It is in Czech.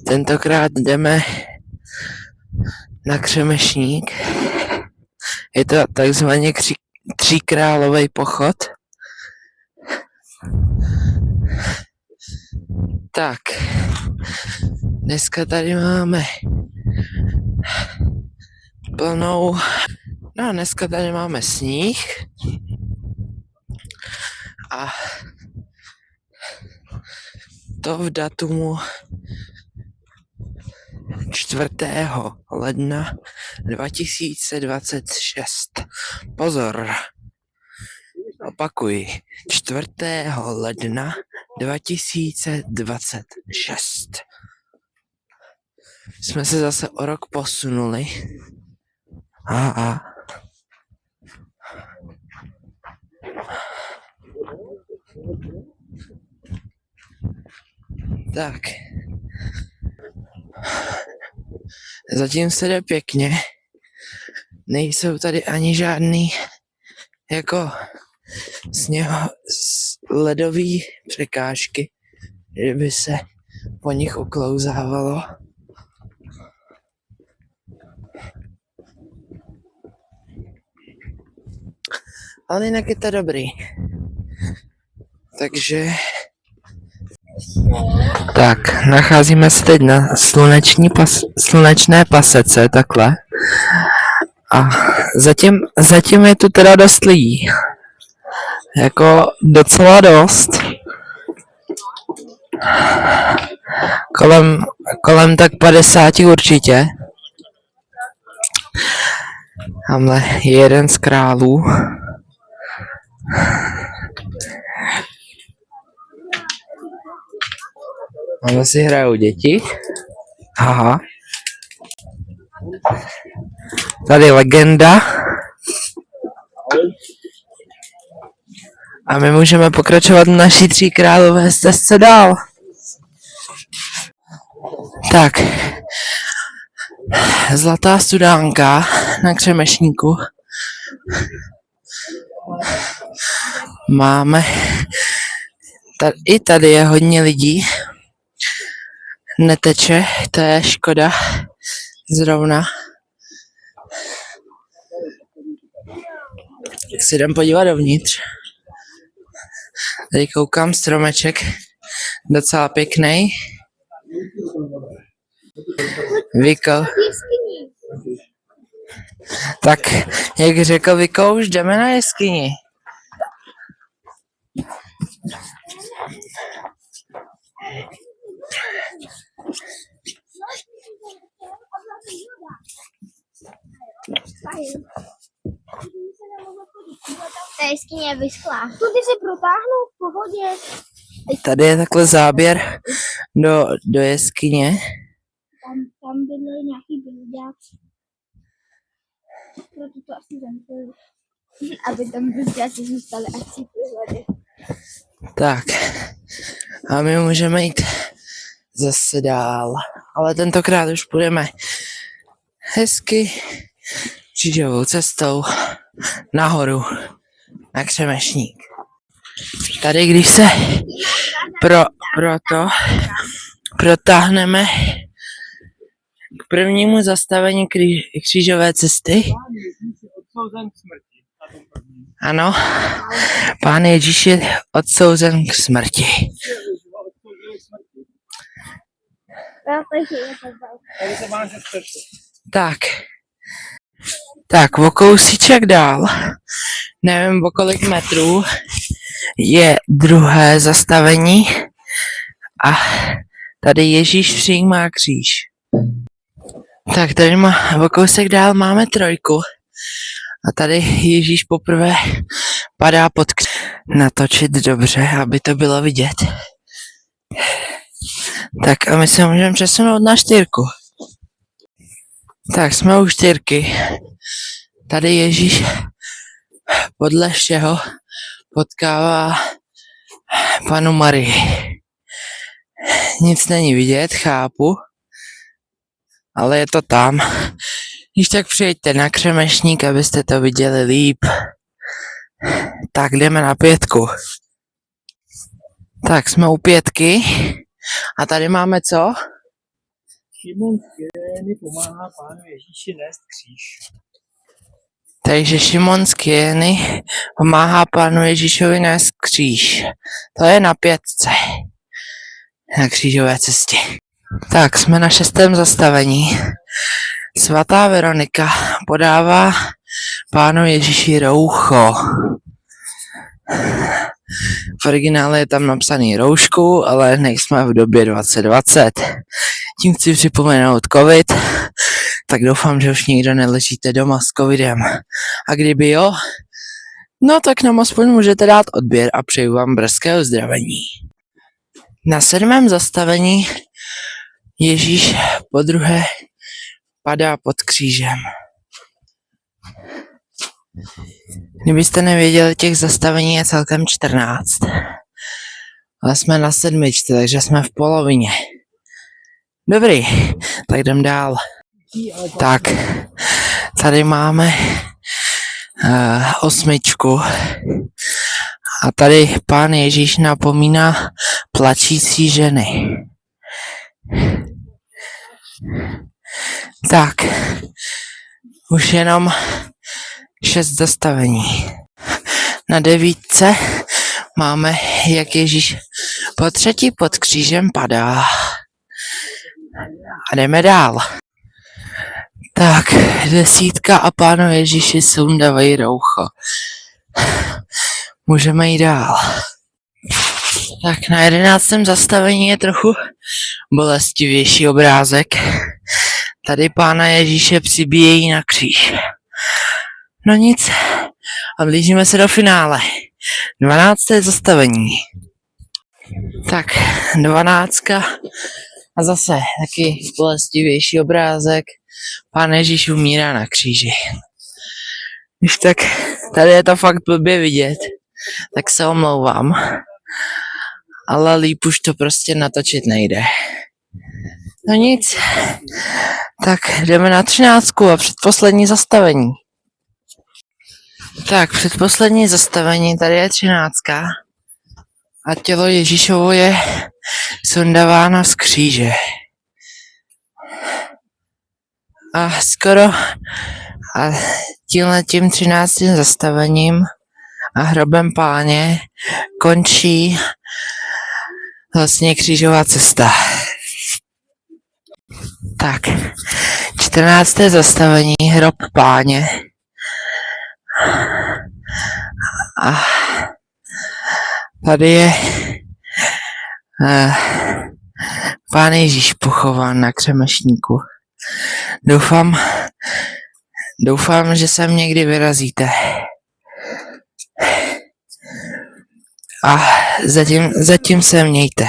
Tentokrát jdeme na Křemešník. Je to takzvaně tříkrálovej pochod. Tak, dneska tady máme dneska tady máme sníh a to v datumu 4. ledna 2026. Pozor, opakuji, 4. ledna 2026. Jsme se zase o rok posunuli. Tak. Zatím se jde pěkně. Nejsou tady ani žádný jako ledový překážky, že by se po nich uklouzávalo. Ale jinak je to dobrý. Takže tak, nacházíme se teď na slunečné pasece, takhle. A zatím je tu teda dost lidí. Jako docela dost. Kolem tak 50 určitě. Tamhle je jeden z králů. Tam si hrajou děti. Aha. Tady legenda. A my můžeme pokračovat na naší tříkrálové stezce dál. Tak. Zlatá studánka na Křemešníku. Máme. I tady je hodně lidí. Neteče, to je škoda. Zrovna. Tak si jdem podívat dovnitř. Tady koukám, stromeček. Docela pěkný. Tak, jak řekl Viko, už jdeme na jeskyni. Ta jeskyně je vyschlá. Tudy se protáhnou v pohodě. Tady je takhle záběr do jeskyně. Tam byly nějaký bylďáci. Proto to asi zamkli. Aby tam bylďáci zůstali až si vyhledy. Tak. A my můžeme jít zase dál. Ale tentokrát už půjdeme hezky křížovou cestou nahoru na Křemešník. Tady, když se protáhneme k prvnímu zastavení křížové cesty. Ano, Pán Ježíš je odsouzen k smrti. Tak, o kousíček dál, nevím o kolik metrů, je druhé zastavení a tady Ježíš přijímá kříž. Tak tady o kousek dál máme trojku a tady Ježíš poprvé padá pod kříž. Natočit dobře, aby to bylo vidět. Tak a my se můžeme přesunout na 4. Tak jsme u 4. Tady Ježíš podle všeho potkává Panu Marii. Nic není vidět, chápu, ale je to tam. Když tak přijďte na Křemešník, abyste to viděli líp. Tak jdeme na 5. Tak jsme u 5. A tady máme co? Šimon z Kyrény pomáhá pánu Ježíši nést kříž. Takže Šimon z Kyrény pomáhá pánu Ježíšovi nést kříž. To je na 5. Na křížové cestě. Tak, jsme na 6. zastavení. Svatá Veronika podává pánu Ježíši roucho. V originále je tam napsaný roušku, ale nejsme v době 2020. Tím chci připomenout covid, tak doufám, že už nikdo neležíte doma s covidem. A kdyby jo, no tak nám aspoň můžete dát odběr a přeju vám brzké uzdravení. Na 7. zastavení Ježíš podruhé padá pod křížem. Kdybyste nevěděli, těch zastavení je celkem 14. Ale jsme na 7, takže jsme v polovině. Dobrý, tak jdem dál. Tak, tady máme 8. A tady pán Ježíš napomíná plačící ženy. Tak, už jenom 6 zastavení. Na 9 máme, jak Ježíš po 3. pod křížem padá. A jdeme dál. Tak, 10 a pánu Ježíši sundávají roucho. Můžeme jít dál. Tak na 11. zastavení je trochu bolestivější obrázek. Tady pána Ježíše přibíjejí na kříž. No nic, blížíme se do finále. 12. zastavení. Tak, 12. A zase taky bolestivější obrázek. Pán Ježíš umírá na kříži. Když tak tady je to fakt blbě vidět, tak se omlouvám. Ale líp už to prostě natočit nejde. No nic. Tak jdeme na 13. a předposlední zastavení. Tak, předposlední zastavení, tady je 13. A tělo Ježíšovo je sundáváno z kříže. A skoro a tím 13. zastavením a hrobem Páně končí vlastně křížová cesta. Tak, 14. zastavení, hrob Páně. A tady je Pán Ježíš pochován na křemešníku. Doufám, že sem někdy vyrazíte. A zatím se mějte.